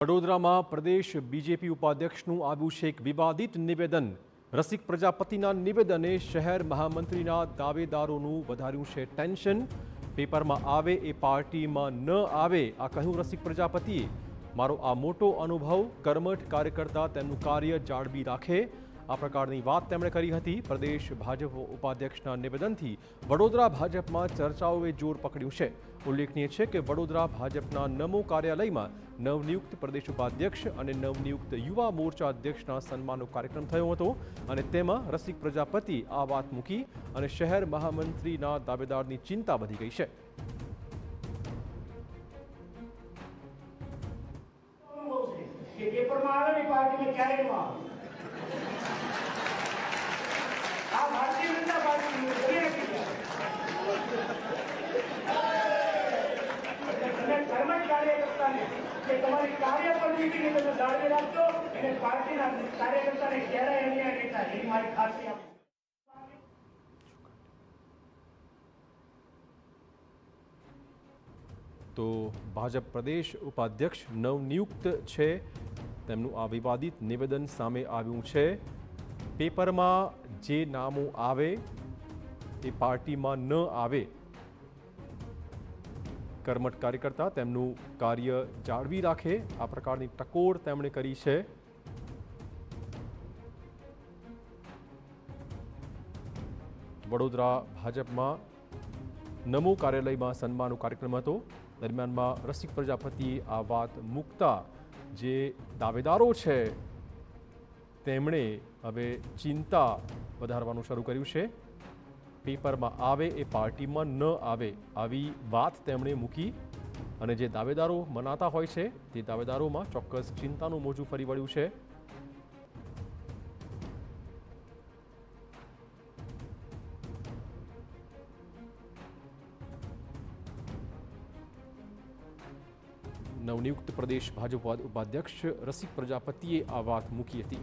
વડોદરામાં પ્રદેશ બીજેપી ઉપાધ્યક્ષનું આવ્યું છે એક વિવાદિત નિવેદન। રસિક પ્રજાપતિના નિવેદને શહેર મહામંત્રીના દાવેદારોનું વધાર્યું છે ટેન્શન। પેપરમાં આવે એ પાર્ટીમાં ન આવે આ કહ્યું રસિક પ્રજાપતિએ। મારો આ મોટો અનુભવ કર્મઠ કાર્યકર્તા તેમનું કાર્ય જાળવી રાખે આ પ્રકારની વાત તેમણે કરી હતી। પ્રદેશ ભાજપ ઉપાધ્યક્ષના નિવેદનથી વડોદરા ભાજપમાં ચર્ચાઓએ જોર પકડ્યું છે। ઉલ્લેખનીય છે કે વડોદરા ભાજપના નમો કાર્યાલયમાં નવનિયુક્ત પ્રદેશ ઉપાધ્યક્ષ અને નવનિયુક્ત યુવા મોરચા અધ્યક્ષના સન્માનનો કાર્યક્રમ થયો હતો અને તેમાં રસિક પ્રજાપતિ આ વાત મૂકી અને શહેર મહામંત્રીના દાવેદારની ચિંતા વધી ગઈ છે। તો ભાજપ પ્રદેશ ઉપાધ્યક્ષ નવનિયુક્ત છે તેમનું આ વિવાદિત નિવેદન સામે આવ્યું છે। પેપરમાં જે નામો આવે એ પાર્ટીમાં ન આવે, કર્મઠ કાર્યકર્તા તેમનું કાર્ય જાળવી રાખે આ પ્રકારની ટકોર તેમણે કરી છે। વડોદરા ભાજપમાં નમો કાર્યાલયમાં સન્માનનો કાર્યક્રમ હતો। દરમિયાનમાં રસિક પ્રજાપતિએ આ વાત મૂકતા જે દાવેદારો છે તેમણે હવે ચિંતા વધારવાનું શરૂ કર્યું છે। પેપરમાં આવે એ પાર્ટીમાં ન આવે આવી વાત તેમણે મૂકી અને જે દાવેદારો મનાતા હોય છે તે દાવેદારોમાં ચોક્કસ ચિંતાનું મોજું ફરી વળ્યું છે। નવનિયુક્ત પ્રદેશ ભાજપ ઉપાધ્યક્ષ રસિક પ્રજાપતિએ આ વાત મૂકી હતી।